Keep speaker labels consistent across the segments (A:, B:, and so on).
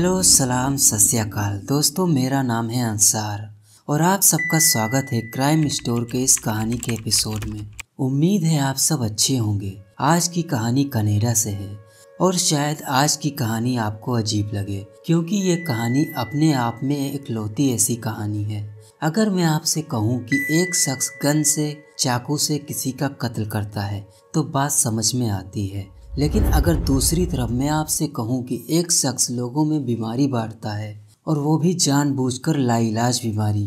A: Hello सलाम सत श्री अकाल दोस्तों, मेरा नाम है अंसार और आप सबका स्वागत है क्राइम स्टोर के इस कहानी के एपिसोड में। उम्मीद है आप सब अच्छे होंगे। आज की कहानी कनाडा से है और शायद आज की कहानी आपको अजीब लगे क्योंकि ये कहानी अपने आप में इकलौती ऐसी कहानी है। अगर मैं आपसे कहूँ कि एक शख्स गन से चाकू से किसी का कत्ल करता है तो बात समझ में आती है, लेकिन अगर दूसरी तरफ मैं आपसे कहूँ कि एक शख्स लोगों में बीमारी बांटता है और वो भी जानबूझकर लाइलाज बीमारी,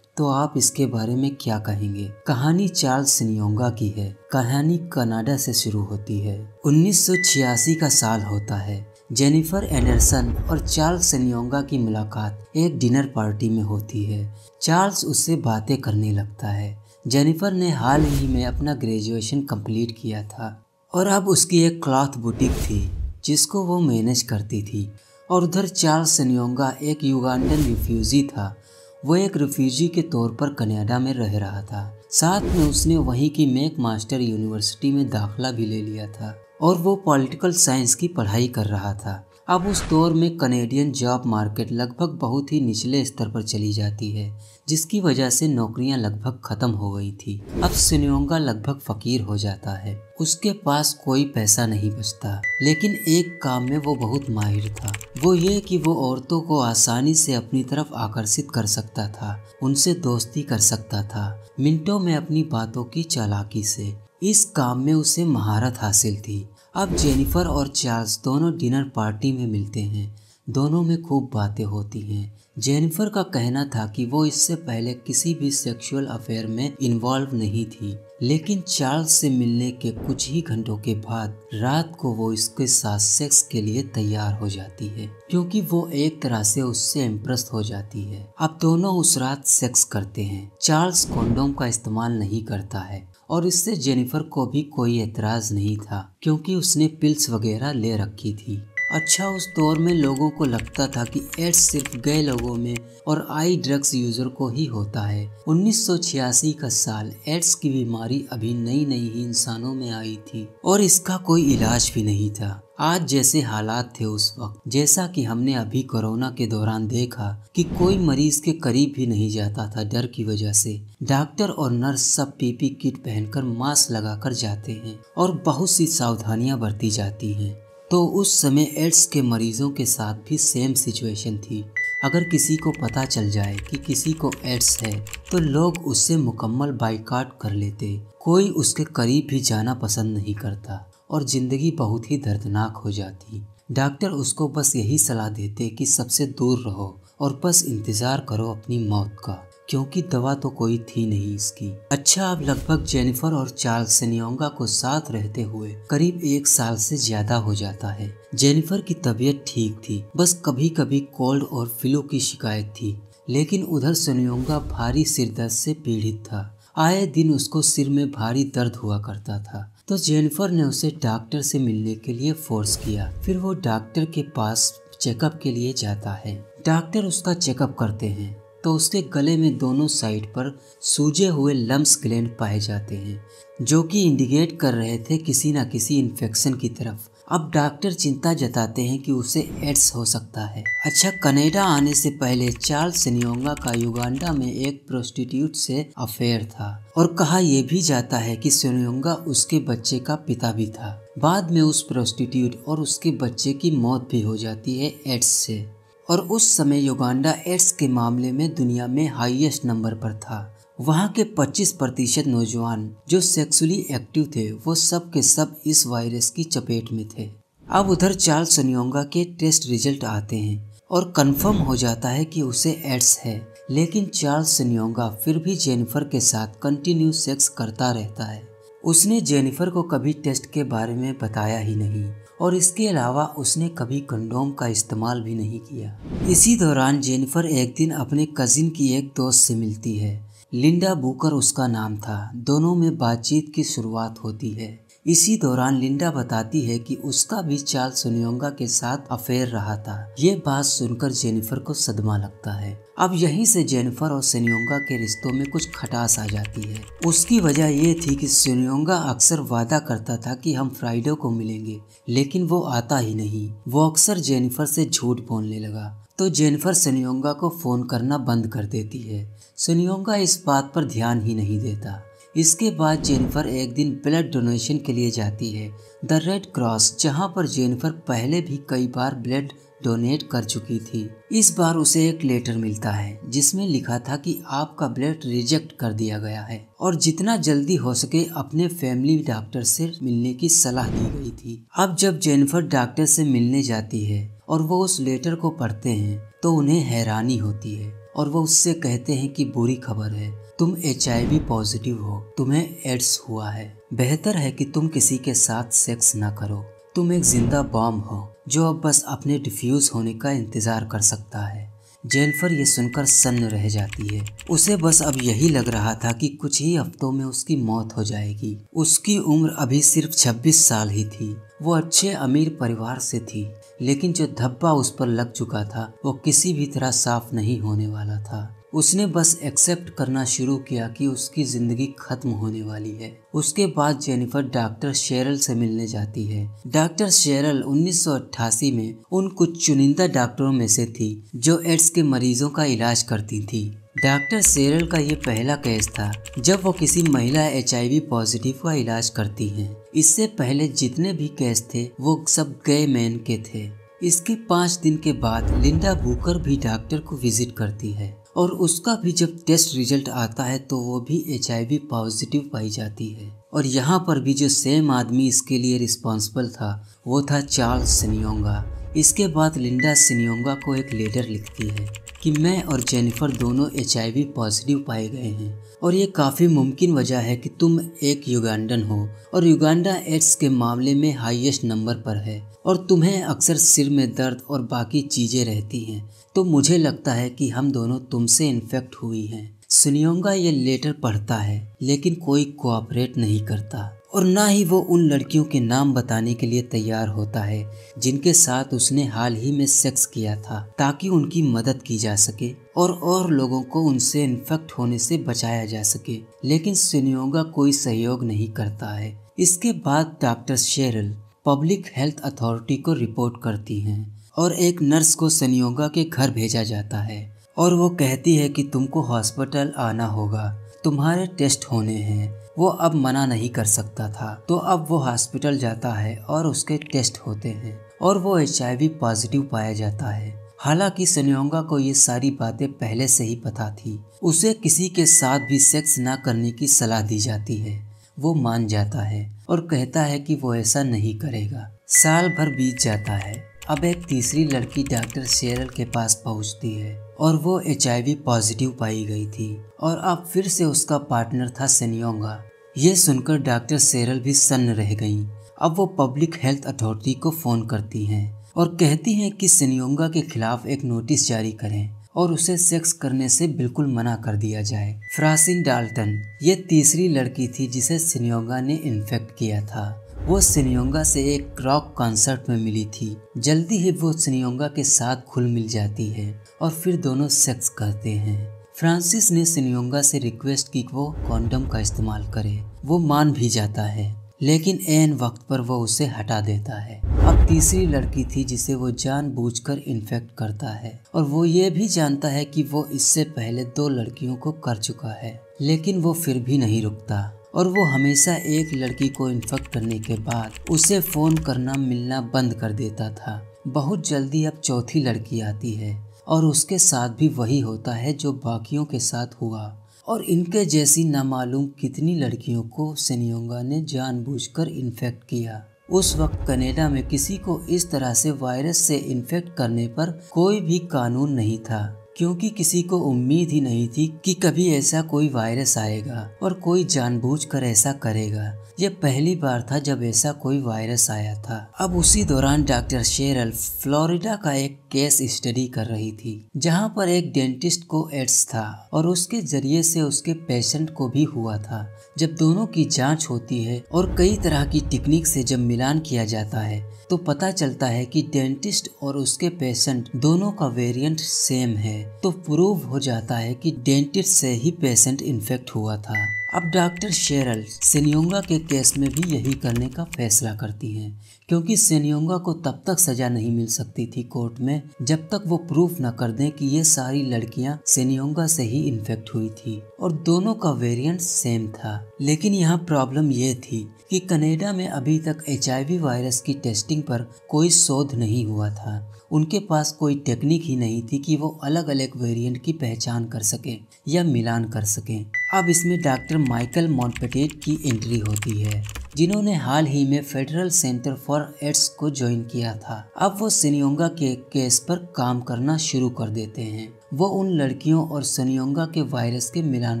A: तो आप इसके बारे में क्या कहेंगे। कहानी चार्ल्स सिनियोंगा की है। कहानी कनाडा से शुरू होती है। 1986 का साल होता है। जेनिफर एंडरसन और चार्ल्स सिनियोंगा की मुलाकात एक डिनर पार्टी में होती है। चार्ल्स उससे बातें करने लगता है। जेनिफर ने हाल ही में अपना ग्रेजुएशन कंप्लीट किया था और अब उसकी एक क्लॉथ बुटीक थी जिसको वो मैनेज करती थी। और उधर चार्ल्स सिनियोंगा एक युगांडन रिफ्यूजी था। वो एक रिफ्यूजी के तौर पर कनाडा में रह रहा था। साथ में उसने वहीं की मैकमास्टर यूनिवर्सिटी में दाखिला भी ले लिया था और वो पॉलिटिकल साइंस की पढ़ाई कर रहा था। अब उस दौर में कनेडियन जॉब मार्केट लगभग बहुत ही निचले स्तर पर चली जाती है, जिसकी वजह से नौकरियां लगभग खत्म हो गई थी। अब सिनियोंगा लगभग फकीर हो जाता है। उसके पास कोई पैसा नहीं बचता, लेकिन एक काम में वो बहुत माहिर था। वो ये कि वो औरतों को आसानी से अपनी तरफ आकर्षित कर सकता था, उनसे दोस्ती कर सकता था, मिनटों में अपनी बातों की चालाकी से। इस काम में उसे महारत हासिल थी। अब जेनिफर और चार्ल्स दोनों डिनर पार्टी में मिलते हैं। दोनों में खूब बातें होती हैं। जेनिफर का कहना था कि वो इससे पहले किसी भी सेक्सुअल अफेयर में इन्वॉल्व नहीं थी, लेकिन चार्ल्स से मिलने के कुछ ही घंटों के बाद रात को वो इसके साथ सेक्स के लिए तैयार हो जाती है, क्योंकि वो एक तरह से उससे इम्प्रेस हो जाती है। अब दोनों उस रात सेक्स करते हैं। चार्ल्स कॉन्डोम का इस्तेमाल नहीं करता है और इससे जेनिफर को भी कोई एतराज नहीं था, क्योंकि उसने पिल्स वगैरह ले रखी थी। अच्छा, उस दौर में लोगों को लगता था कि एड्स सिर्फ गए लोगों में और आई ड्रग्स यूजर को ही होता है। 1986 का साल, एड्स की बीमारी अभी नई नई ही इंसानों में आई थी और इसका कोई इलाज भी नहीं था। आज जैसे हालात थे उस वक्त, जैसा कि हमने अभी कोरोना के दौरान देखा कि कोई मरीज के करीब भी नहीं जाता था डर की वजह से। डॉक्टर और नर्स सब पीपी किट पहनकर मास्क लगाकर जाते हैं और बहुत सी सावधानियां बरती जाती हैं। तो उस समय एड्स के मरीजों के साथ भी सेम सिचुएशन थी। अगर किसी को पता चल जाए कि किसी को एड्स है तो लोग उससे मुकम्मल बाइकाट कर लेते। कोई उसके करीब भी जाना पसंद नहीं करता और जिंदगी बहुत ही दर्दनाक हो जाती। डॉक्टर उसको बस यही सलाह देते कि सबसे दूर रहो और बस इंतजार करो अपनी मौत का, क्योंकि दवा तो कोई थी नहीं इसकी। अच्छा, अब लगभग जेनिफर और चार्ल्स सिनियोंगा को साथ रहते हुए करीब 1 साल से ज्यादा हो जाता है। जेनिफर की तबीयत ठीक थी, बस कभी कभी कोल्ड और फ्लू की शिकायत थी, लेकिन उधर सिनियोंगा भारी सिरदर्द से पीड़ित था। आए दिन उसको सिर में भारी दर्द हुआ करता था, तो जेनिफर ने उसे डॉक्टर से मिलने के लिए फोर्स किया। फिर वो डॉक्टर के पास चेकअप के लिए जाता है। डॉक्टर उसका चेकअप करते हैं तो उसके गले में दोनों साइड पर सूजे हुए लम्स ग्लैंड पाए जाते हैं, जो कि इंडिकेट कर रहे थे किसी न किसी इन्फेक्शन की तरफ। अब डॉक्टर चिंता जताते हैं कि उसे एड्स हो सकता है। अच्छा, कनाडा आने से पहले चार्ल्स सिनियोंगा का युगांडा में एक प्रोस्टिट्यूट से अफेयर था और कहा यह भी जाता है कि सिनियोंगा उसके बच्चे का पिता भी था। बाद में उस प्रोस्टिट्यूट और उसके बच्चे की मौत भी हो जाती है एड्स से। और उस समय युगांडा एड्स के मामले में दुनिया में हाईएस्ट नंबर पर था। वहाँ के 25% नौजवान जो सेक्सुअली एक्टिव थे वो सब के सब इस वायरस की चपेट में थे। अब उधर चार्ल्स सिनियोंगा के टेस्ट रिजल्ट आते हैं और कंफर्म हो जाता है कि उसे एड्स है, लेकिन चार्ल्स सिनियोंगा फिर भी जेनिफर के साथ कंटिन्यू सेक्स करता रहता है। उसने जेनिफर को कभी टेस्ट के बारे में बताया ही नहीं और इसके अलावा उसने कभी कंडोम का इस्तेमाल भी नहीं किया। इसी दौरान जेनिफर एक दिन अपने कजिन की एक दोस्त से मिलती है। लिंडा बुकर उसका नाम था। दोनों में बातचीत की शुरुआत होती है। इसी दौरान लिंडा बताती है कि उसका भी चार्ल्स सोनियोंगा के साथ अफेयर रहा था। ये बात सुनकर जेनिफर को सदमा लगता है। अब यहीं से जेनिफर और सोनियोंगा के रिश्तों में कुछ खटास आ जाती है। उसकी वजह ये थी कि सोनियोंगा अक्सर वादा करता था कि हम फ्राइडे को मिलेंगे, लेकिन वो आता ही नहीं। वो अक्सर जेनिफर से झूठ बोलने लगा, तो जेनिफर सोनियोंगा को फोन करना बंद कर देती है। सोनियोंगा इस बात पर ध्यान ही नहीं देता। इसके बाद जेनिफर एक दिन ब्लड डोनेशन के लिए जाती है, द रेड क्रॉस, जहां पर जेनिफर पहले भी कई बार ब्लड डोनेट कर चुकी थी। इस बार उसे एक लेटर मिलता है जिसमें लिखा था कि आपका ब्लड रिजेक्ट कर दिया गया है और जितना जल्दी हो सके अपने फैमिली डॉक्टर से मिलने की सलाह दी गई थी। अब जब जेनिफर डॉक्टर से मिलने जाती है और वो उस लेटर को पढ़ते हैं तो उन्हें हैरानी होती है और वो उससे कहते हैं कि बुरी खबर है, तुम HIV पॉजिटिव हो, तुम्हें एड्स हुआ है। बेहतर है कि तुम किसी के साथ सेक्स ना करो। तुम एक जिंदा बॉम्ब हो जो अब बस अपने डिफ्यूज होने का इंतजार कर सकता है। जेनिफर ये सुनकर सन्न रह जाती है। उसे बस अब यही लग रहा था कि कुछ ही हफ्तों में उसकी मौत हो जाएगी। उसकी उम्र अभी सिर्फ 26 साल ही थी। वो अच्छे अमीर परिवार से थी, लेकिन जो धब्बा उस पर लग चुका था वो किसी भी तरह साफ नहीं होने वाला था। उसने बस एक्सेप्ट करना शुरू किया कि उसकी जिंदगी खत्म होने वाली है। उसके बाद जेनिफर डॉक्टर शेरल से मिलने जाती है। डॉक्टर शेरल 1988 में उन कुछ चुनिंदा डॉक्टरों में से थी जो एड्स के मरीजों का इलाज करती थी। डॉक्टर शेरल का ये पहला केस था जब वो किसी महिला HIV पॉजिटिव का इलाज करती हैं। इससे पहले जितने भी केस थे वो सब गे मैन के थे। इसके 5 दिन के बाद लिंडा बुकर भी डॉक्टर को विजिट करती है और उसका भी जब टेस्ट रिजल्ट आता है तो वो भी HIV पॉजिटिव पाई जाती है। और यहाँ पर भी जो सेम आदमी इसके लिए रिस्पॉन्सिबल था वो था चार्ल्स सोनियोंगा। इसके बाद लिंडा सोनियोंगा को एक लेटर लिखती है कि मैं और जेनिफर दोनों HIV पॉजिटिव पाए गए हैं और ये काफ़ी मुमकिन वजह है कि तुम एक युगांडन हो और युगांडा एड्स के मामले में हाईएस्ट नंबर पर है और तुम्हें अक्सर सिर में दर्द और बाकी चीज़ें रहती हैं, तो मुझे लगता है कि हम दोनों तुमसे इन्फेक्ट हुई हैं। सोनियोंगा ये लेटर पढ़ता है लेकिन कोई कोऑपरेट नहीं करता और ना ही वो उन लड़कियों के नाम बताने के लिए तैयार होता है जिनके साथ उसने हाल ही में सेक्स किया था, ताकि उनकी मदद की जा सके और लोगों को उनसे इन्फेक्ट होने से बचाया जा सके। लेकिन सोनियोंगा कोई सहयोग नहीं करता है। इसके बाद doctor Cheryl public health authority को रिपोर्ट करती हैं और एक नर्स को सोनियोंगा के घर भेजा जाता है और वो कहती है कि तुमको हॉस्पिटल आना होगा, तुम्हारे टेस्ट होने हैं। वो अब मना नहीं कर सकता था, तो अब वो हॉस्पिटल जाता है और उसके टेस्ट होते हैं और वो HIV पॉजिटिव पाया जाता है। हालांकि सोनियोंगा को ये सारी बातें पहले से ही पता थी। उसे किसी के साथ भी सेक्स ना करने की सलाह दी जाती है। वो मान जाता है और कहता है कि वो ऐसा नहीं करेगा। साल भर बीत जाता है। अब एक तीसरी लड़की डॉक्टर शेरल के पास पहुंचती है और वो HIV पॉजिटिव पाई गई थी और अब फिर से उसका पार्टनर था सोनियोंगा। ये सुनकर डॉक्टर शेरल भी सन्न रह गईं। अब वो पब्लिक हेल्थ अथॉरिटी को फ़ोन करती हैं और कहती हैं कि सोनियोंगा के खिलाफ एक नोटिस जारी करें और उसे सेक्स करने से बिल्कुल मना कर दिया जाए। फ्रांसिन डाल्टन ये तीसरी लड़की थी जिसे सोनियोंगा ने इन्फेक्ट किया था। वो सोनियोंगा से एक रॉक कॉन्सर्ट में मिली थी। जल्दी ही वो सोनियोंगा के साथ घुल मिल जाती है और फिर दोनों सेक्स करते हैं। फ्रांसिस ने सोनियोंगा से रिक्वेस्ट की कि वो कॉन्डम का इस्तेमाल करे। वो मान भी जाता है, लेकिन ऐन वक्त पर वो उसे हटा देता है। अब तीसरी लड़की थी जिसे वो जानबूझकर इन्फेक्ट करता है और वो ये भी जानता है कि वो इससे पहले 2 लड़कियों को कर चुका है, लेकिन वो फिर भी नहीं रुकता और वो हमेशा एक लड़की को इन्फेक्ट करने के बाद उसे फ़ोन करना मिलना बंद कर देता था। बहुत जल्दी अब चौथी लड़की आती है और उसके साथ भी वही होता है जो बाकियों के साथ हुआ और इनके जैसी नामालूम कितनी लड़कियों को सोनियोंगा ने जानबूझकर इन्फेक्ट किया। उस वक्त कनाडा में किसी को इस तरह से वायरस से इन्फेक्ट करने पर कोई भी कानून नहीं था। क्योंकि किसी को उम्मीद ही नहीं थी कि कभी ऐसा कोई वायरस आएगा और कोई जानबूझकर ऐसा करेगा। यह पहली बार था जब ऐसा कोई वायरस आया था। अब उसी दौरान डॉक्टर शेरल फ्लोरिडा का एक केस स्टडी कर रही थी, जहां पर एक डेंटिस्ट को एड्स था और उसके जरिए से उसके पेशेंट को भी हुआ था। जब दोनों की जांच होती है और कई तरह की टेक्निक से जब मिलान किया जाता है तो पता चलता है कि डेंटिस्ट और उसके पेशेंट दोनों का वेरिएंट सेम है। तो प्रूव हो जाता है कि डेंटिस्ट से ही पेशेंट इन्फेक्ट हुआ था। अब डॉक्टर शेरल सेनियोंगा के केस में भी यही करने का फैसला करती हैं, क्योंकि सेनियोंगा को तब तक सजा नहीं मिल सकती थी कोर्ट में जब तक वो प्रूफ न कर दें कि ये सारी लड़कियां सेनियोंगा से ही इन्फेक्ट हुई थी और दोनों का वेरिएंट सेम था। लेकिन यहाँ प्रॉब्लम ये थी कि कनाडा में अभी तक HIV वायरस की टेस्टिंग पर कोई शोध नहीं हुआ था। उनके पास कोई टेक्निक ही नहीं थी कि वो अलग अलग वेरिएंट की पहचान कर सकें या मिलान कर सकें। अब इसमें डॉक्टर माइकल मॉन्टपेटेट की एंट्री होती है, जिन्होंने हाल ही में फेडरल सेंटर फॉर एड्स को ज्वाइन किया था। अब वो सेनियोंगा के केस पर काम करना शुरू कर देते हैं। वो उन लड़कियों और सेनियोंगा के वायरस के मिलान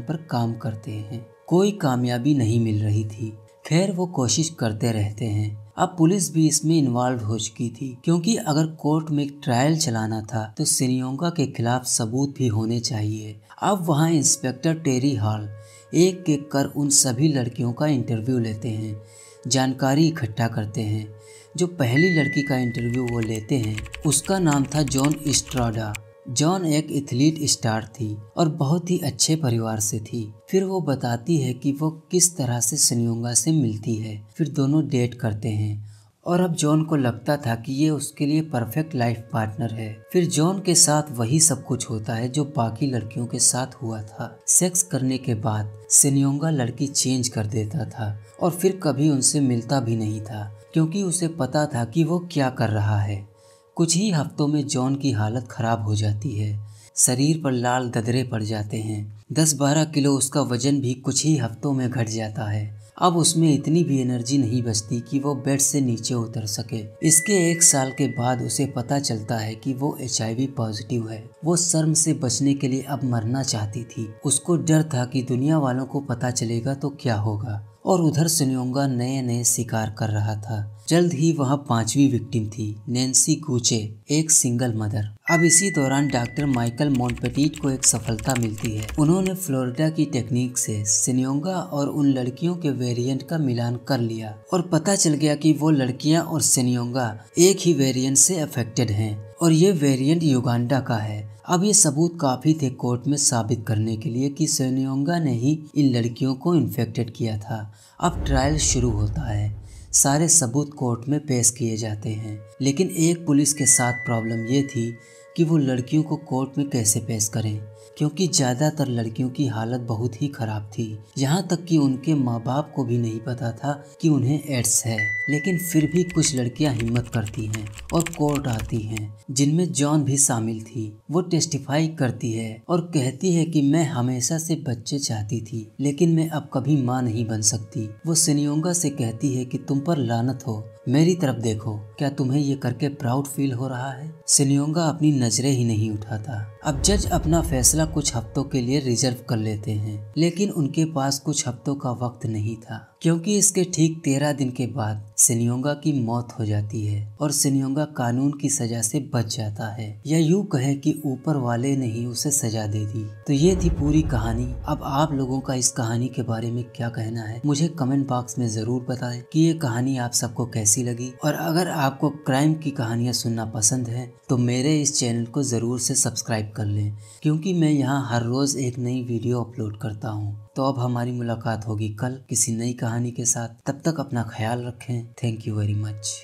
A: पर काम करते हैं। कोई कामयाबी नहीं मिल रही थी। खैर वो कोशिश करते रहते हैं। अब पुलिस भी इसमें इन्वॉल्व हो चुकी थी, क्योंकि अगर कोर्ट में एक ट्रायल चलाना था तो सेनियोंगा के खिलाफ सबूत भी होने चाहिए। अब वहाँ इंस्पेक्टर टेरी हॉल एक एक कर उन सभी लड़कियों का इंटरव्यू लेते हैं, जानकारी इकट्ठा करते हैं। जो पहली लड़की का इंटरव्यू वो लेते हैं उसका नाम था जॉन एस्ट्राडा। जॉन एक एथलीट स्टार थी और बहुत ही अच्छे परिवार से थी। फिर वो बताती है कि वो किस तरह से सेनियोंगा से मिलती है। फिर दोनों डेट करते हैं और अब जॉन को लगता था कि ये उसके लिए परफेक्ट लाइफ पार्टनर है। फिर जॉन के साथ वही सब कुछ होता है जो बाकी लड़कियों के साथ हुआ था। सेक्स करने के बाद सेनियोंगा लड़की चेंज कर देता था और फिर कभी उनसे मिलता भी नहीं था, क्योंकि उसे पता था कि वो क्या कर रहा है। कुछ ही हफ्तों में जॉन की हालत खराब हो जाती है। शरीर पर लाल ददरे पड़ जाते हैं। 10-12 किलो उसका वजन भी कुछ ही हफ्तों में घट जाता है। अब उसमें इतनी भी एनर्जी नहीं बचती कि वो बेड से नीचे उतर सके। इसके 1 साल के बाद उसे पता चलता है कि वो HIV पॉजिटिव है। वो शर्म से बचने के लिए अब मरना चाहती थी। उसको डर था कि दुनिया वालों को पता चलेगा तो क्या होगा। और उधर सेनियोंगा नए नए शिकार कर रहा था। जल्द ही वह 5वीं विक्टिम थी, नैन्सी गुचे, एक सिंगल मदर। अब इसी दौरान डॉक्टर माइकल मॉन्टपेटेट को एक सफलता मिलती है। उन्होंने फ्लोरिडा की टेक्निक से सेनियोंगा और उन लड़कियों के वेरिएंट का मिलान कर लिया और पता चल गया कि वो लड़कियां और सेनियोंगा एक ही वेरिएंट से अफेक्टेड हैं और ये वेरिएंट युगांडा का है। अब ये सबूत काफी थे कोर्ट में साबित करने के लिए कि सेनियोंगा ने ही इन लड़कियों को इन्फेक्टेड किया था। अब ट्रायल शुरू होता है। सारे सबूत कोर्ट में पेश किए जाते हैं, लेकिन एक पुलिस के साथ प्रॉब्लम ये थी कि वो लड़कियों को कोर्ट में कैसे पेश करें, क्योंकि ज़्यादातर लड़कियों की हालत बहुत ही खराब थी। यहाँ तक कि उनके माँ बाप को भी नहीं पता था कि उन्हें एड्स है। लेकिन फिर भी कुछ लड़कियाँ हिम्मत करती हैं और कोर्ट आती हैं, जिनमें जॉन भी शामिल थी। वो टेस्टिफाई करती है और कहती है कि मैं हमेशा से बच्चे चाहती थी, लेकिन मैं अब कभी माँ नहीं बन सकती। वो सेनियोंगा से कहती है कि तुम पर लानत हो, मेरी तरफ देखो, क्या तुम्हें ये करके प्राउड फील हो रहा है? सेनियोंगा अपनी नजरें ही नहीं उठाता। अब जज अपना फैसला कुछ हफ्तों के लिए रिजर्व कर लेते हैं, लेकिन उनके पास कुछ हफ्तों का वक्त नहीं था, क्योंकि इसके ठीक 13 दिन के बाद सेनियोंगा की मौत हो जाती है और सेनियोंगा कानून की सजा से बच जाता है, या यूं कहे कि ऊपर वाले ने ही उसे सजा दे दी। तो ये थी पूरी कहानी। अब आप लोगों का इस कहानी के बारे में क्या कहना है, मुझे कमेंट बॉक्स में जरूर बताएं कि ये कहानी आप सबको कैसी लगी। और अगर आपको क्राइम की कहानियां सुनना पसंद है तो मेरे इस चैनल को जरूर से सब्सक्राइब कर लें, क्योंकि मैं यहाँ हर रोज एक नई वीडियो अपलोड करता हूँ। तो अब हमारी मुलाकात होगी कल किसी नई कहानी के साथ। तब तक अपना ख्याल रखें। Thank you very much.